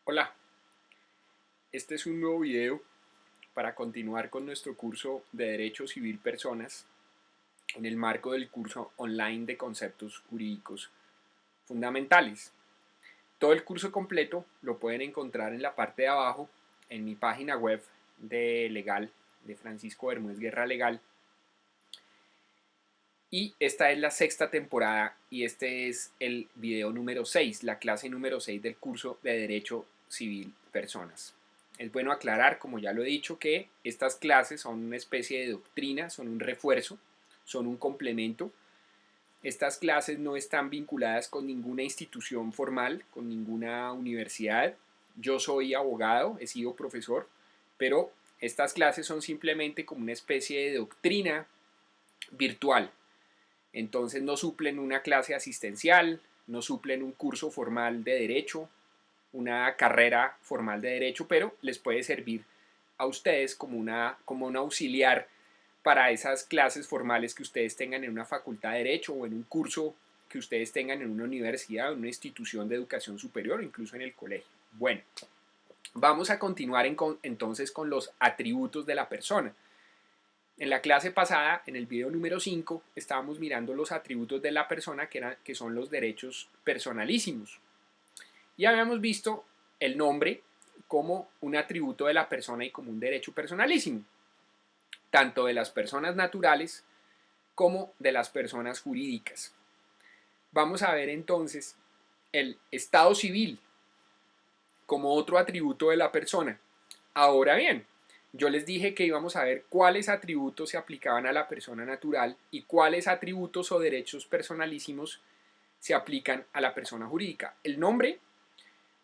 Hola, este es un nuevo video para continuar con nuestro curso de Derecho Civil Personas en el marco del curso online de conceptos jurídicos fundamentales. Todo el curso completo lo pueden encontrar en la parte de abajo en mi página web de Legal, de Francisco Bermúdez Guerra Legal. Y esta es la sexta temporada y este es el video número 6, la clase número 6 del curso de Derecho Civil Personas. Es bueno aclarar, como ya lo he dicho, que estas clases son una especie de doctrina, son un refuerzo, son un complemento. Estas clases no están vinculadas con ninguna institución formal, con ninguna universidad. Yo soy abogado, he sido profesor, pero estas clases son simplemente como una especie de doctrina virtual. Entonces no suplen una clase asistencial, no suplen un curso formal de derecho, una carrera formal de derecho, pero les puede servir a ustedes como un auxiliar para esas clases formales que ustedes tengan en una facultad de derecho o en un curso que ustedes tengan en una universidad o en una institución de educación superior, incluso en el colegio. Bueno, vamos a continuar entonces con los atributos de la persona. En la clase pasada, en el video número 5, estábamos mirando los atributos de la persona que son los derechos personalísimos. Y habíamos visto el nombre como un atributo de la persona y como un derecho personalísimo, tanto de las personas naturales como de las personas jurídicas. Vamos a ver entonces el estado civil como otro atributo de la persona. Ahora bien, yo les dije que íbamos a ver cuáles atributos se aplicaban a la persona natural y cuáles atributos o derechos personalísimos se aplican a la persona jurídica. El nombre,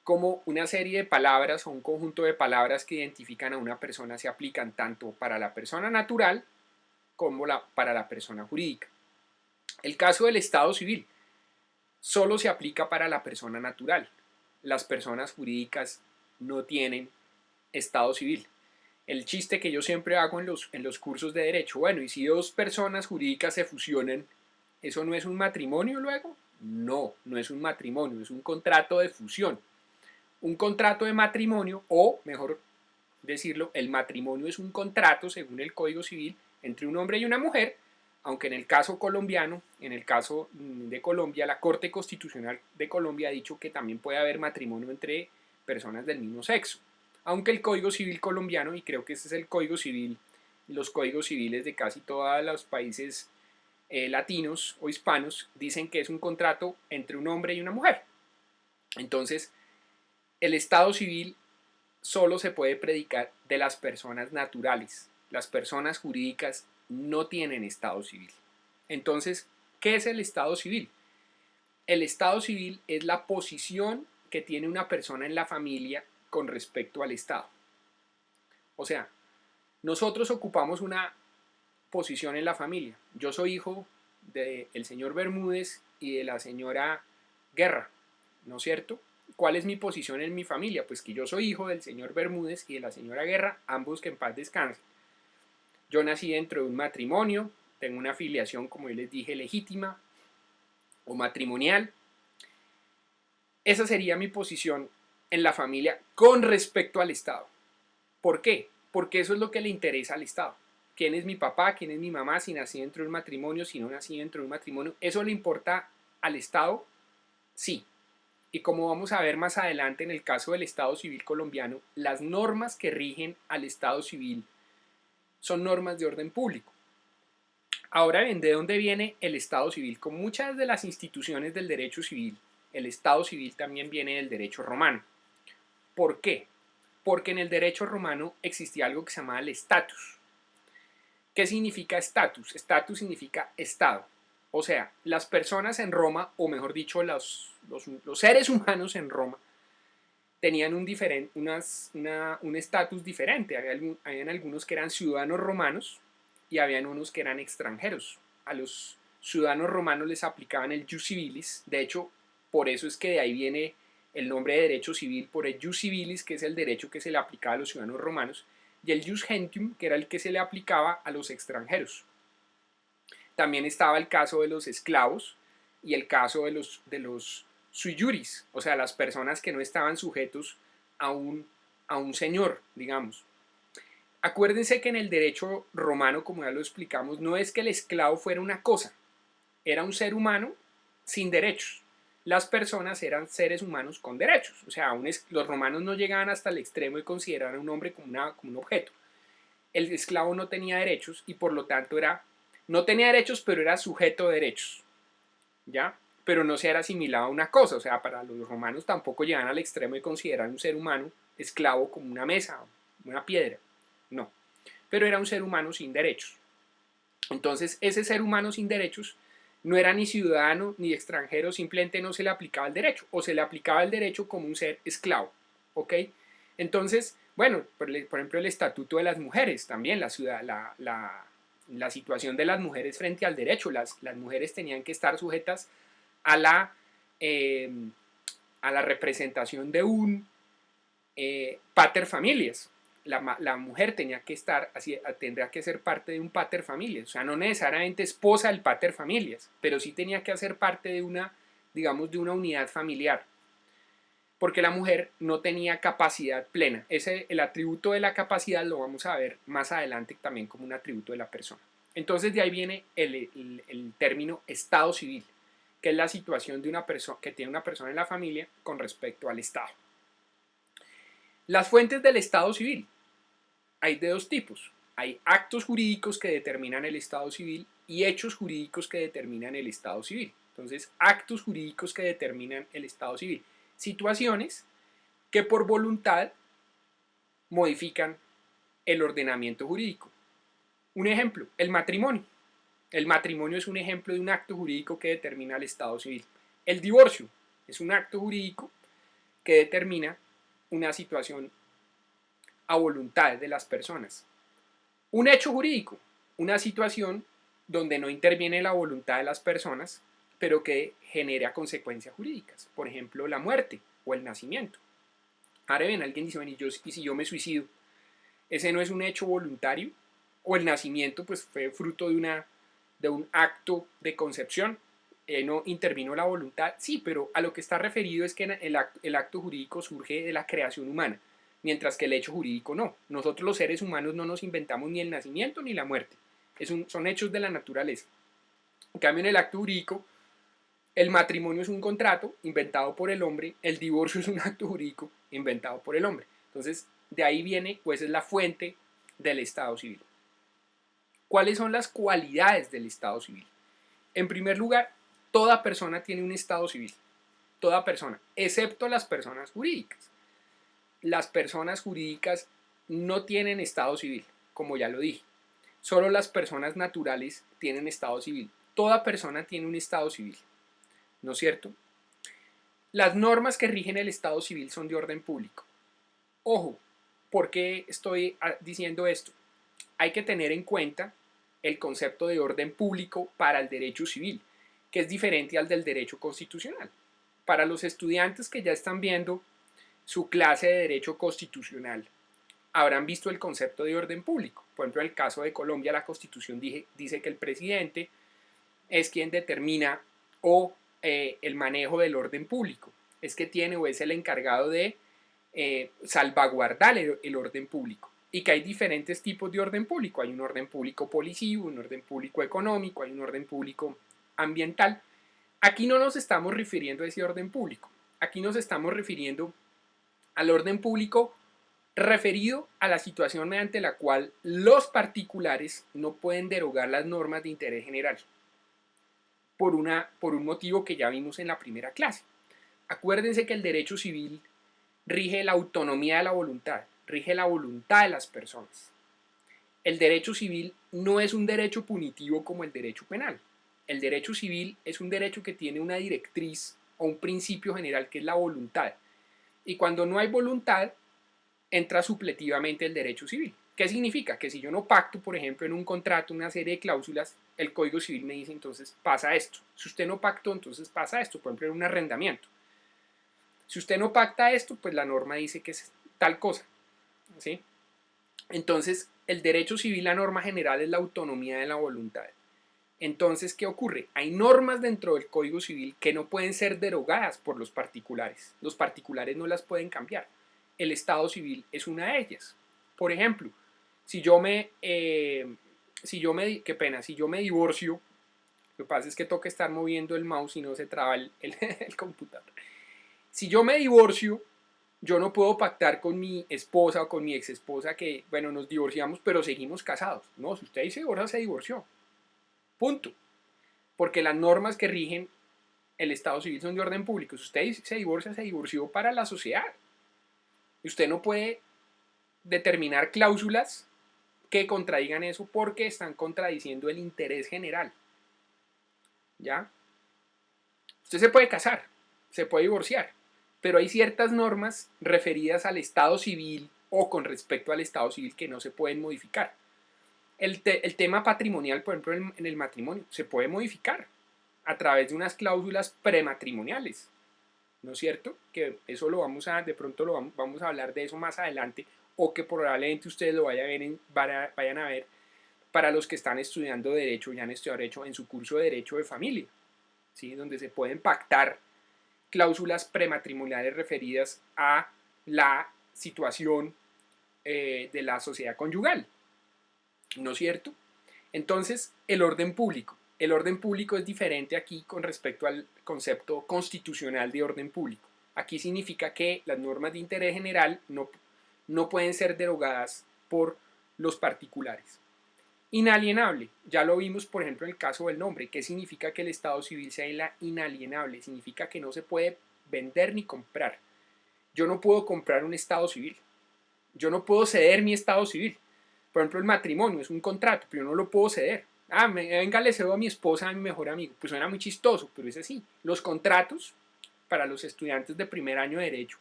como una serie de palabras o un conjunto de palabras que identifican a una persona, se aplican tanto para la persona natural como para la persona jurídica. El caso del estado civil solo se aplica para la persona natural. Las personas jurídicas no tienen estado civil. El chiste que yo siempre hago en los cursos de derecho, bueno, y si dos personas jurídicas se fusionan, ¿eso no es un matrimonio luego? No, no es un matrimonio, es un contrato de fusión. Un contrato de matrimonio, o mejor decirlo, el matrimonio es un contrato, según el Código Civil, entre un hombre y una mujer, aunque en el caso colombiano, en el caso de Colombia, la Corte Constitucional de Colombia ha dicho que también puede haber matrimonio entre personas del mismo sexo. Aunque el Código Civil colombiano, y creo que ese es el Código Civil, los códigos civiles de casi todos los países latinos o hispanos, dicen que es un contrato entre un hombre y una mujer. Entonces, el Estado civil solo se puede predicar de las personas naturales. Las personas jurídicas no tienen estado civil. Entonces, ¿qué es el estado civil? El estado civil es la posición que tiene una persona en la familia con respecto al Estado. O sea, nosotros ocupamos una posición en la familia. Yo soy hijo del señor Bermúdez y de la señora Guerra, ¿no es cierto? ¿Cuál es mi posición en mi familia? Pues que yo soy hijo del señor Bermúdez y de la señora Guerra, ambos que en paz descansen. Yo nací dentro de un matrimonio, tengo una afiliación, como yo les dije, legítima o matrimonial. Esa sería mi posición en la familia con respecto al Estado. ¿Por qué? Porque eso es lo que le interesa al Estado. ¿Quién es mi papá? ¿Quién es mi mamá? Si nací dentro de un matrimonio, si no nací dentro de un matrimonio. ¿Eso le importa al Estado? Sí. Y como vamos a ver más adelante en el caso del Estado Civil colombiano, las normas que rigen al Estado Civil son normas de orden público. Ahora bien, ¿de dónde viene el Estado Civil? Como muchas de las instituciones del derecho civil, el Estado Civil también viene del derecho romano. ¿Por qué? Porque en el derecho romano existía algo que se llamaba el estatus. ¿Qué significa estatus? Estatus significa estado. O sea, las personas en Roma, o mejor dicho, los seres humanos en Roma, tenían un estatus diferente. Habían algunos que eran ciudadanos romanos y habían unos que eran extranjeros. A los ciudadanos romanos les aplicaban el jus civilis. De hecho, por eso es que de ahí viene el nombre de derecho civil, por el jus civilis, que es el derecho que se le aplicaba a los ciudadanos romanos, y el jus gentium, que era el que se le aplicaba a los extranjeros. También estaba el caso de los esclavos y el caso de los sui juris, o sea, las personas que no estaban sujetos a un señor, digamos. Acuérdense que en el derecho romano, como ya lo explicamos, no es que el esclavo fuera una cosa, era un ser humano sin derechos. Las personas eran seres humanos con derechos. O sea, los romanos no llegaban hasta el extremo de considerar a un hombre como un objeto. El esclavo no tenía derechos y por lo tanto no tenía derechos, pero era sujeto de derechos. ¿Ya? Pero no se era asimilado a una cosa. O sea, para los romanos tampoco llegaban al extremo de considerar un ser humano esclavo como una mesa, una piedra. No. Pero era un ser humano sin derechos. Entonces, ese ser humano sin derechos no era ni ciudadano ni extranjero, simplemente no se le aplicaba el derecho, o se le aplicaba el derecho como un ser esclavo, ¿ok? Entonces, bueno, por ejemplo, el estatuto de las mujeres, también la situación de las mujeres frente al derecho, las mujeres tenían que estar sujetas a eh, a la representación de un pater familias. La mujer tendría que ser parte de un pater familias, o sea, no necesariamente esposa del pater familias, pero sí tenía que hacer parte de digamos, de una unidad familiar, porque la mujer no tenía capacidad plena. El atributo de la capacidad lo vamos a ver más adelante también como un atributo de la persona. Entonces de ahí viene el término estado civil, que es la situación de una persona que tiene una persona en la familia con respecto al Estado. Las fuentes del Estado civil. Hay de dos tipos. Hay actos jurídicos que determinan el estado civil y hechos jurídicos que determinan el estado civil. Entonces, actos jurídicos que determinan el estado civil. Situaciones que por voluntad modifican el ordenamiento jurídico. Un ejemplo, el matrimonio. El matrimonio es un ejemplo de un acto jurídico que determina el estado civil. El divorcio es un acto jurídico que determina una situación a voluntad de las personas. Un hecho jurídico, una situación donde no interviene la voluntad de las personas, pero que genera consecuencias jurídicas. Por ejemplo, la muerte o el nacimiento. Ahora bien, alguien dice, bueno, ¿y si yo me suicido? ¿Ese no es un hecho voluntario? O el nacimiento pues fue fruto de un acto de concepción. No intervino la voluntad. Sí, pero a lo que está referido es que el acto jurídico surge de la creación humana, mientras que el hecho jurídico no. Nosotros los seres humanos no nos inventamos ni el nacimiento ni la muerte. Son hechos de la naturaleza. En cambio, en el acto jurídico, el matrimonio es un contrato inventado por el hombre, el divorcio es un acto jurídico inventado por el hombre. Entonces, de ahí viene, pues es la fuente del Estado civil. ¿Cuáles son las cualidades del Estado civil? En primer lugar, toda persona tiene un Estado civil. Toda persona, excepto las personas jurídicas. Las personas jurídicas no tienen estado civil, como ya lo dije. Solo las personas naturales tienen estado civil. Toda persona tiene un estado civil, ¿no es cierto? Las normas que rigen el estado civil son de orden público. Ojo, ¿por qué estoy diciendo esto? Hay que tener en cuenta el concepto de orden público para el derecho civil, que es diferente al del derecho constitucional. Para los estudiantes que ya están viendo su clase de derecho constitucional, habrán visto el concepto de orden público. Por ejemplo, en el caso de Colombia, la Constitución dice que el presidente es quien determina el manejo del orden público. Es que tiene o es el encargado de salvaguardar el orden público. Y que hay diferentes tipos de orden público. Hay un orden público policivo, un orden público económico, hay un orden público ambiental. Aquí no nos estamos refiriendo a ese orden público. Aquí nos estamos refiriendo al orden público referido a la situación mediante la cual los particulares no pueden derogar las normas de interés general por un motivo que ya vimos en la primera clase. Acuérdense que el derecho civil rige la autonomía de la voluntad, rige la voluntad de las personas. El derecho civil no es un derecho punitivo como el derecho penal. El derecho civil es un derecho que tiene una directriz o un principio general que es la voluntad. Y cuando no hay voluntad, entra supletivamente el derecho civil. ¿Qué significa? Que si yo no pacto, por ejemplo, en un contrato una serie de cláusulas, el Código Civil me dice entonces pasa esto. Si usted no pactó, entonces pasa esto, por ejemplo, en un arrendamiento. Si usted no pacta esto, pues la norma dice que es tal cosa. ¿Sí? Entonces, el derecho civil, la norma general es la autonomía de la voluntad. Entonces, ¿qué ocurre? Hay normas dentro del Código Civil que no pueden ser derogadas por los particulares. Los particulares no las pueden cambiar. el Estado civil es una de ellas. Por ejemplo, si yo me, qué pena, si yo me divorcio, lo que pasa es que toca estar moviendo el mouse y no se traba el computador. Si yo me divorcio, yo no puedo pactar con mi esposa o con mi ex esposa que, bueno, nos divorciamos, pero seguimos casados. No, si usted se divorcia, se divorció. Punto. Porque las normas que rigen el Estado civil son de orden público. Si usted se divorcia, se divorció para la sociedad. Y usted no puede determinar cláusulas que contradigan eso porque están contradiciendo el interés general. ¿Ya? Usted se puede casar, se puede divorciar, pero hay ciertas normas referidas al Estado civil o con respecto al Estado civil que no se pueden modificar. El tema patrimonial, por ejemplo, en el matrimonio, se puede modificar a través de unas cláusulas prematrimoniales, ¿no es cierto? Que eso lo vamos a, de pronto vamos a hablar de eso más adelante, o que probablemente ustedes lo vayan a ver para los que están estudiando Derecho, ya han estudiado Derecho en su curso de Derecho de Familia, ¿sí? Donde se pueden pactar cláusulas prematrimoniales referidas a la situación de la sociedad conyugal, ¿no es cierto? Entonces, el orden público. El orden público es diferente aquí con respecto al concepto constitucional de orden público. Aquí significa que las normas de interés general no pueden ser derogadas por los particulares. Inalienable, ya lo vimos por ejemplo en el caso del nombre. ¿Qué significa que el Estado civil sea inalienable? Significa que no se puede vender ni comprar. Yo no puedo comprar un Estado civil. Yo no puedo ceder mi Estado civil. Por ejemplo, el matrimonio es un contrato, pero yo no lo puedo ceder. Venga, le cedo a mi esposa, a mi mejor amigo. Pues suena muy chistoso, pero es así. Los contratos, para los estudiantes de primer año de Derecho,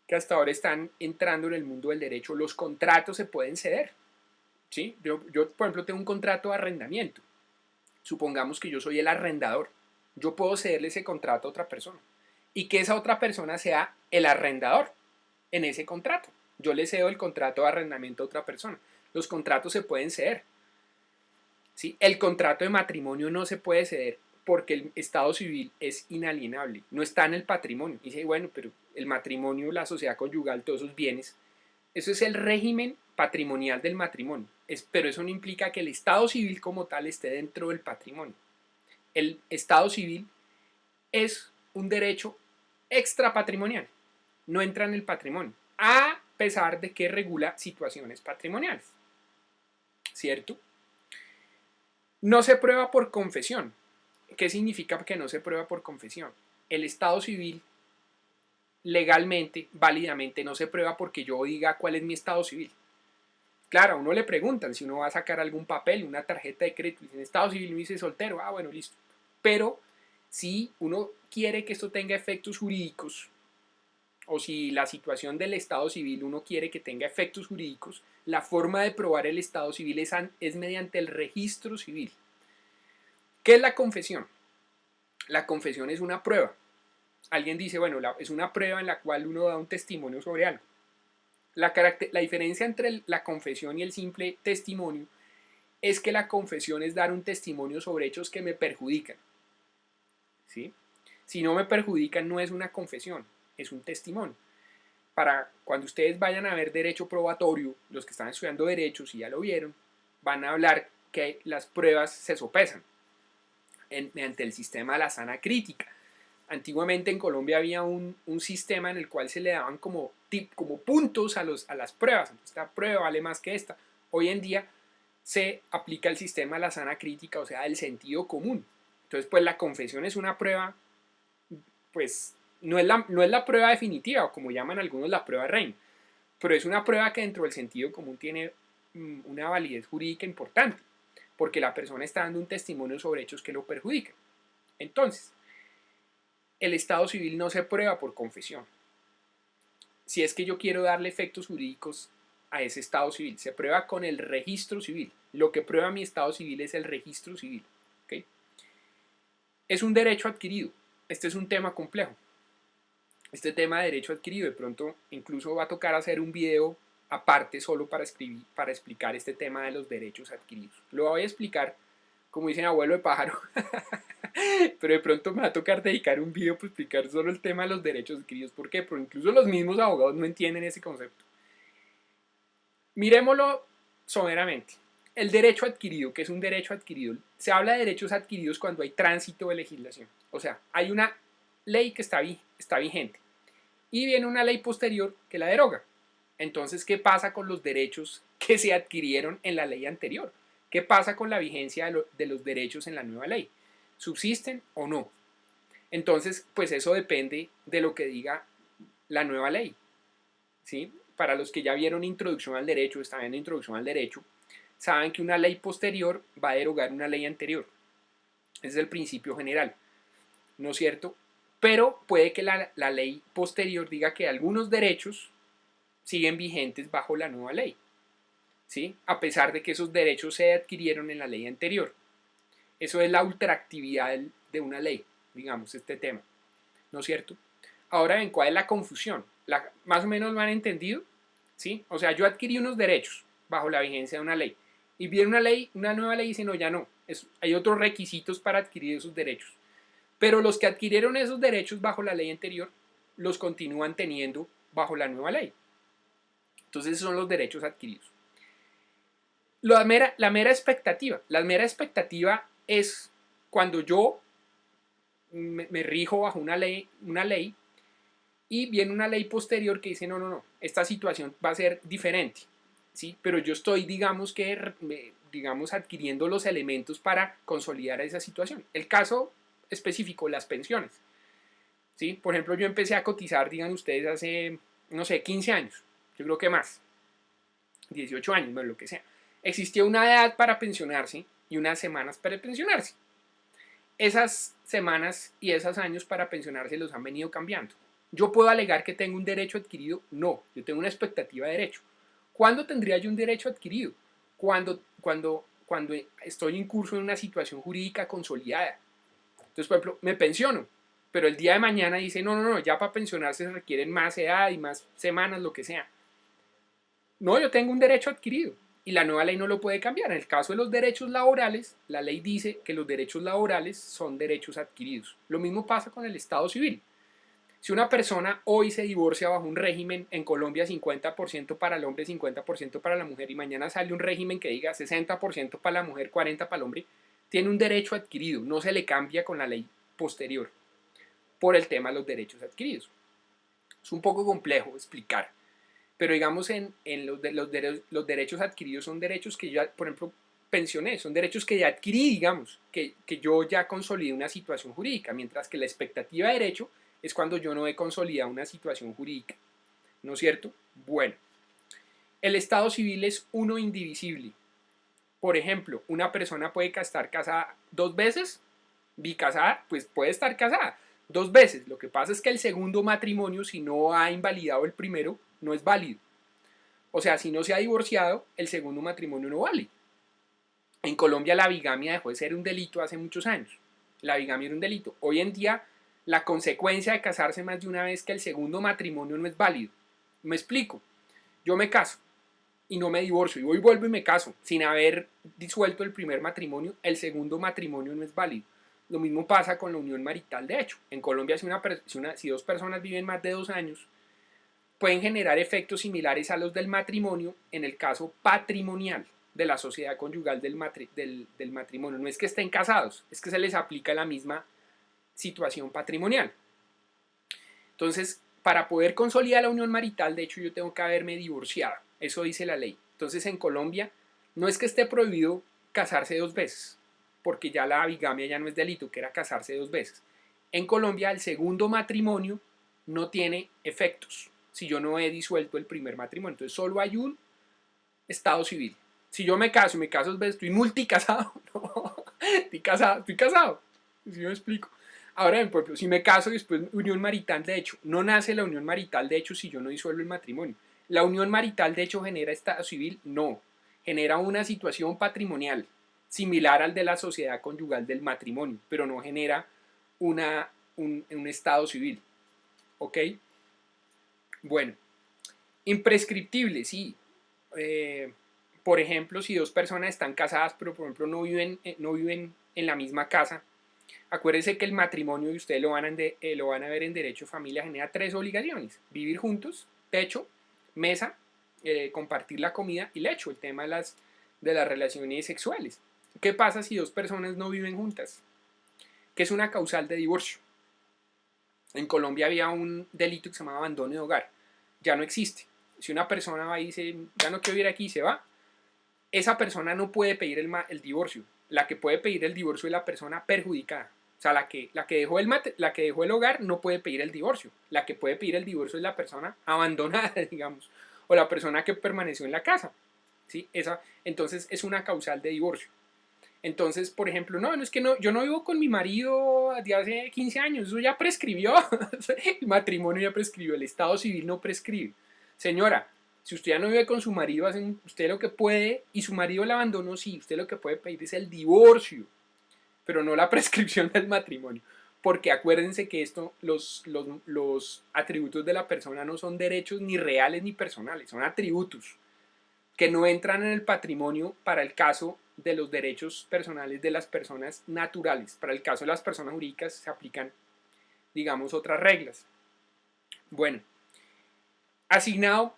que hasta ahora están entrando en el mundo del derecho, los contratos se pueden ceder. ¿Sí? Yo, por ejemplo, tengo un contrato de arrendamiento. Supongamos que yo soy el arrendador. Yo puedo cederle ese contrato a otra persona. Y que esa otra persona sea el arrendador en ese contrato. Yo le cedo el contrato de arrendamiento a otra persona. Los contratos se pueden ceder. ¿Sí? El contrato de matrimonio no se puede ceder porque el Estado civil es inalienable. No está en el patrimonio. Y dice, bueno, pero el matrimonio, la sociedad conyugal, todos esos bienes, eso es el régimen patrimonial del matrimonio. Pero eso no implica que el Estado civil como tal esté dentro del patrimonio. El Estado civil es un derecho extrapatrimonial. No entra en el patrimonio, a pesar de que regula situaciones patrimoniales. ¿Cierto? No se prueba por confesión. ¿Qué significa que no se prueba por confesión? El Estado civil legalmente, válidamente, no se prueba porque yo diga cuál es mi estado civil. Claro, a uno le preguntan si uno va a sacar algún papel, una tarjeta de crédito, en estado civil me dice soltero, bueno, listo. Pero si uno quiere que esto tenga efectos jurídicos, o si la situación del estado civil uno quiere que tenga efectos jurídicos, la forma de probar el estado civil es mediante el registro civil. ¿Qué es la confesión? La confesión es una prueba. Alguien dice, bueno, es una prueba en la cual uno da un testimonio sobre algo. La diferencia entre la confesión y el simple testimonio es que la confesión es dar un testimonio sobre hechos que me perjudican. ¿Sí? Si no me perjudican, no es una confesión, es un testimonio. Para cuando ustedes vayan a ver derecho probatorio, los que están estudiando derecho, si ya lo vieron, van a hablar que las pruebas se sopesan mediante el sistema de la sana crítica. Antiguamente en Colombia había un sistema en el cual se le daban como puntos a las pruebas. Esta prueba vale más que esta. Hoy en día se aplica el sistema de la sana crítica, o sea, del sentido común. Entonces, pues la confesión es una prueba, pues no es la prueba definitiva, o como llaman algunos la prueba reina, pero es una prueba que dentro del sentido común tiene una validez jurídica importante, porque la persona está dando un testimonio sobre hechos que lo perjudican. Entonces, el estado civil no se prueba por confesión. Si es que yo quiero darle efectos jurídicos a ese estado civil, se prueba con el registro civil. Lo que prueba mi estado civil es el registro civil. ¿Okay? Es un derecho adquirido. Este es un tema complejo. Este tema de derecho adquirido, de pronto incluso va a tocar hacer un video aparte solo para explicar este tema de los derechos adquiridos. Lo voy a explicar como dicen abuelo de pájaro. Pero de pronto me va a tocar dedicar un video para explicar solo el tema de los derechos adquiridos. ¿Por qué? Porque incluso los mismos abogados no entienden ese concepto. Miremoslo someramente. El derecho adquirido, que es un derecho adquirido, se habla de derechos adquiridos cuando hay tránsito de legislación. O sea, hay una ley que está vigente y viene una ley posterior que la deroga. Entonces, ¿qué pasa con los derechos que se adquirieron en la ley anterior? ¿Qué pasa con la vigencia de los derechos en la nueva ley? ¿Subsisten o no? Entonces, pues eso depende de lo que diga la nueva ley, ¿sí? Para los que ya vieron Introducción al Derecho, están viendo Introducción al Derecho, saben que una ley posterior va a derogar una ley anterior. Ese es el principio general, ¿no es cierto? Pero puede que la ley posterior diga que algunos derechos siguen vigentes bajo la nueva ley, ¿sí? A pesar de que esos derechos se adquirieron en la ley anterior. Eso es la ultraactividad de una ley, digamos, este tema, ¿no es cierto? Ahora ven, ¿cuál es la confusión? Más o menos lo han entendido, ¿sí? O sea, yo adquirí unos derechos bajo la vigencia de una ley y viene una nueva ley y dice, no, ya no, hay otros requisitos para adquirir esos derechos. Pero los que adquirieron esos derechos bajo la ley anterior los continúan teniendo bajo la nueva ley. Entonces esos son los derechos adquiridos. La mera expectativa. La mera expectativa es cuando yo me rijo bajo una ley y viene una ley posterior que dice, no, esta situación va a ser diferente, ¿sí? Pero yo estoy, digamos adquiriendo los elementos para consolidar esa situación. El caso específico, las pensiones, ¿sí? Por ejemplo, yo empecé a cotizar, digan ustedes, hace, no sé, 15 años, yo creo que más, 18 años, bueno, lo que sea. Existía una edad para pensionarse y unas semanas para pensionarse. Esas semanas y esos años para pensionarse los han venido cambiando. ¿Yo puedo alegar que tengo un derecho adquirido? No, yo tengo una expectativa de derecho. ¿Cuándo tendría yo un derecho adquirido? Cuando estoy en curso en una situación jurídica consolidada. Entonces, por ejemplo, me pensiono, pero el día de mañana dice, no, ya para pensionarse se requieren más edad y más semanas, lo que sea. No, yo tengo un derecho adquirido y la nueva ley no lo puede cambiar. En el caso de los derechos laborales, la ley dice que los derechos laborales son derechos adquiridos. Lo mismo pasa con el Estado civil. Si una persona hoy se divorcia bajo un régimen en Colombia 50% para el hombre, 50% para la mujer y mañana sale un régimen que diga 60% para la mujer, 40% para el hombre, tiene un derecho adquirido, no se le cambia con la ley posterior por el tema de los derechos adquiridos. Es un poco complejo explicar, pero digamos los derechos adquiridos son derechos que yo, por ejemplo, pensioné, son derechos que ya adquirí, digamos, que yo ya consolidé una situación jurídica, mientras que la expectativa de derecho es cuando yo no he consolidado una situación jurídica, ¿no es cierto? Bueno, el Estado civil es uno indivisible. Por ejemplo, una persona puede estar casada 2 veces, bicasada, pues puede estar casada 2 veces. Lo que pasa es que el segundo matrimonio, si no ha invalidado el primero, no es válido. O sea, si no se ha divorciado, el segundo matrimonio no vale. En Colombia la bigamia dejó de ser un delito hace muchos años. La bigamia era un delito. Hoy en día la consecuencia de casarse más de una vez que el segundo matrimonio no es válido. Me explico. Yo me caso y no me divorcio y hoy vuelvo y me caso sin haber disuelto el primer matrimonio, el segundo matrimonio no es válido. Lo mismo pasa con la unión marital de hecho. En Colombia si 2 personas viven más de 2 años, pueden generar efectos similares a los del matrimonio en el caso patrimonial de la sociedad conyugal del matrimonio. No es que estén casados, es que se les aplica la misma situación patrimonial. Entonces, para poder consolidar la unión marital, de hecho, yo tengo que haberme divorciado. Eso dice la ley. Entonces, en Colombia, no es que esté prohibido casarse 2 veces, porque ya la bigamia ya no es delito, que era casarse 2 veces. En Colombia, el segundo matrimonio no tiene efectos si yo no he disuelto el primer matrimonio. Entonces, solo hay un estado civil. Si yo me caso 2 veces, estoy multicasado. No, estoy casado. ¿Sí me explico? Ahora, por ejemplo, si me caso y después unión marital de hecho, no nace la unión marital de hecho si yo no disuelvo el matrimonio. La unión marital de hecho genera estado civil, no. Genera una situación patrimonial similar al de la sociedad conyugal del matrimonio, pero no genera un estado civil. ¿Ok? Bueno, imprescriptible, sí. Por ejemplo, si dos personas están casadas, pero por ejemplo no viven en la misma casa, acuérdense que el matrimonio, y ustedes lo van a ver en derecho de familia, genera tres obligaciones: vivir juntos, techo, mesa, compartir la comida y lecho, el tema de las relaciones sexuales. ¿Qué pasa si dos personas no viven juntas? ¿Qué es una causal de divorcio? En Colombia había un delito que se llamaba abandono de hogar, ya no existe. Si una persona va y dice, ya no quiero vivir aquí, y se va, esa persona no puede pedir el divorcio. La que puede pedir el divorcio es la persona perjudicada. O sea, la que dejó el hogar no puede pedir el divorcio. La que puede pedir el divorcio es la persona abandonada, digamos, o la persona que permaneció en la casa. ¿Sí? Entonces es una causal de divorcio. Entonces, por ejemplo, no es que no, yo no vivo con mi marido desde hace 15 años, eso ya prescribió. El matrimonio ya prescribió, el estado civil no prescribe. Señora, si usted ya no vive con su marido, usted lo que puede, y su marido la abandonó, sí, usted lo que puede pedir es el divorcio, pero no la prescripción del matrimonio. Porque acuérdense que los atributos de la persona no son derechos ni reales ni personales, son atributos que no entran en el patrimonio para el caso de los derechos personales de las personas naturales. Para el caso de las personas jurídicas se aplican, digamos, otras reglas. Bueno, asignado,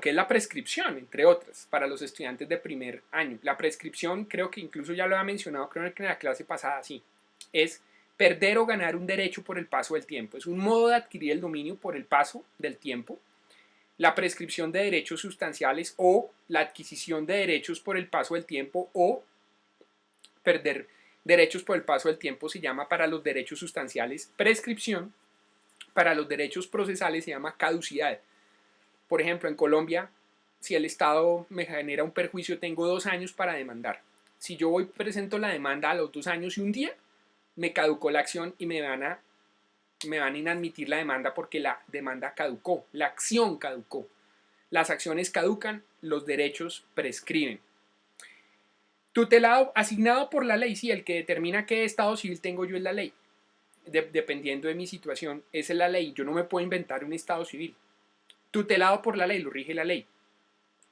¿qué es la prescripción? Entre otras, para los estudiantes de primer año. La prescripción, creo que incluso ya lo había mencionado, creo que en la clase pasada, sí, es perder o ganar un derecho por el paso del tiempo. Es un modo de adquirir el dominio por el paso del tiempo. La prescripción de derechos sustanciales o la adquisición de derechos por el paso del tiempo o perder derechos por el paso del tiempo se llama para los derechos sustanciales prescripción, para los derechos procesales se llama caducidad. Por ejemplo, en Colombia, si el Estado me genera un perjuicio, tengo 2 años para demandar. Si yo presento la demanda a los 2 años y un día, me caducó la acción y me van a inadmitir la demanda porque la demanda caducó, la acción caducó. Las acciones caducan, los derechos prescriben. Tutelado, asignado por la ley, sí, el que determina qué estado civil tengo yo es la ley. Dependiendo de mi situación, esa es la ley. Yo no me puedo inventar un estado civil. Tutelado por la ley, lo rige la ley.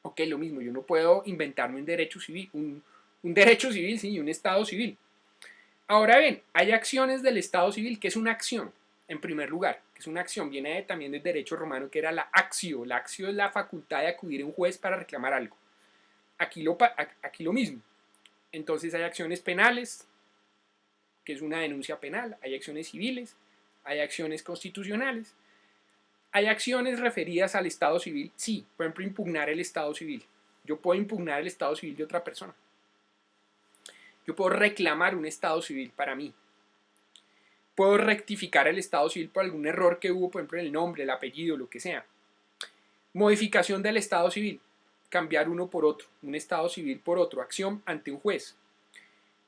Ok, lo mismo, yo no puedo inventarme un derecho civil, un derecho civil, sí, un estado civil. Ahora bien, hay acciones del estado civil, que es una acción, en primer lugar, que es una acción, viene también del derecho romano, que era la actio. La actio es la facultad de acudir a un juez para reclamar algo. Aquí lo mismo. Entonces hay acciones penales, que es una denuncia penal, hay acciones civiles, hay acciones constitucionales, hay acciones referidas al estado civil, sí, por ejemplo, impugnar el estado civil. Yo puedo impugnar el estado civil de otra persona. Yo puedo reclamar un estado civil para mí. Puedo rectificar el estado civil por algún error que hubo, por ejemplo, en el nombre, el apellido, lo que sea. Modificación del estado civil, cambiar uno por otro, un estado civil por otro, acción ante un juez.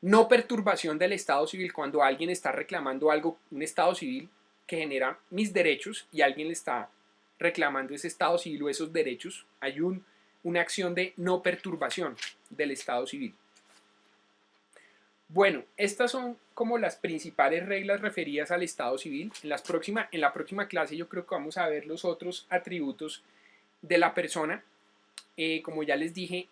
No perturbación del estado civil, cuando alguien está reclamando algo, un estado civil que genera mis derechos y alguien le está reclamando ese estado civil o esos derechos, hay una acción de no perturbación del estado civil. Bueno, estas son como las principales reglas referidas al estado civil. En la próxima clase yo creo que vamos a ver los otros atributos de la persona. Como ya les dije,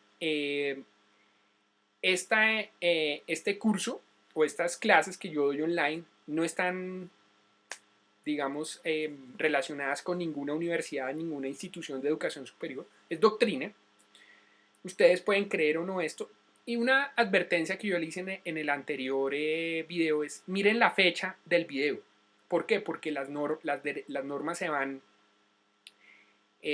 este curso o estas clases que yo doy online no están, digamos, relacionadas con ninguna universidad, ninguna institución de educación superior. Es doctrina. Ustedes pueden creer o no esto. Y una advertencia que yo le hice en el anterior video es, miren la fecha del video. ¿Por qué? Porque las normas se van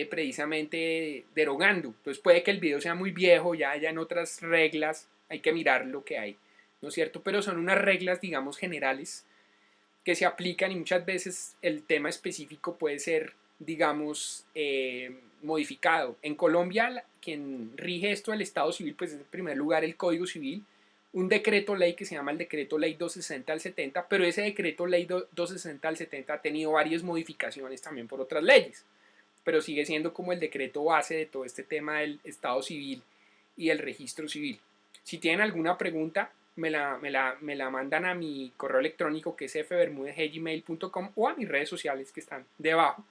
precisamente derogando. Entonces puede que el video sea muy viejo, ya hayan otras reglas, hay que mirar lo que hay, ¿no es cierto? Pero son unas reglas, digamos, generales que se aplican y muchas veces el tema específico puede ser, digamos, modificado. En Colombia, quien rige esto del Estado Civil, pues es en primer lugar el Código Civil, un decreto ley que se llama el decreto ley 260 al 70, pero ese decreto ley 260 al 70 ha tenido varias modificaciones también por otras leyes, pero sigue siendo como el decreto base de todo este tema del Estado Civil y el registro civil. Si tienen alguna pregunta, me la mandan a mi correo electrónico, que es fbermudez@gmail.com, o a mis redes sociales que están debajo.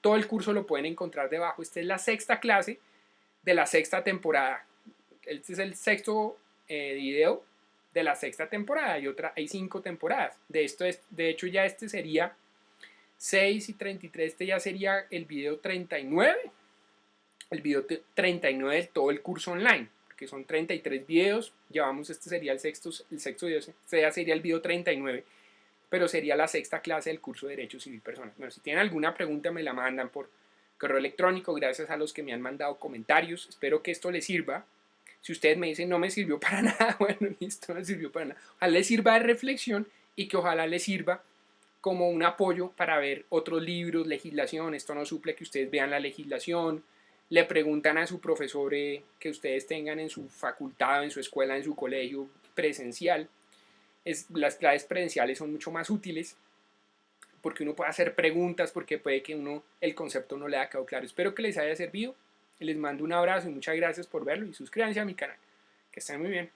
Todo el curso lo pueden encontrar debajo. Esta es la sexta clase de la sexta temporada. Este es el sexto video de la sexta temporada. Hay 5 temporadas. De hecho, ya este sería 6 y 33. Este ya sería el video 39. El video 39 de todo el curso online. Porque son 33 videos. Llevamos, este sería el sexto video. Este ya sería el video 39. Pero sería la sexta clase del curso de Derecho Civil Personal. Bueno, si tienen alguna pregunta me la mandan por correo electrónico. Gracias a los que me han mandado comentarios. Espero que esto les sirva. Si ustedes me dicen no me sirvió para nada, bueno, listo, no me sirvió para nada. Ojalá les sirva de reflexión y que ojalá les sirva como un apoyo para ver otros libros, legislación. Esto no suple que ustedes vean la legislación. Le preguntan a su profesor que ustedes tengan en su facultad, en su escuela, en su colegio presencial. Las clases presenciales son mucho más útiles porque uno puede hacer preguntas, porque puede que el concepto no le haya quedado claro. Espero que les haya servido. Les mando un abrazo y muchas gracias por verlo y suscríbanse a mi canal. Que estén muy bien.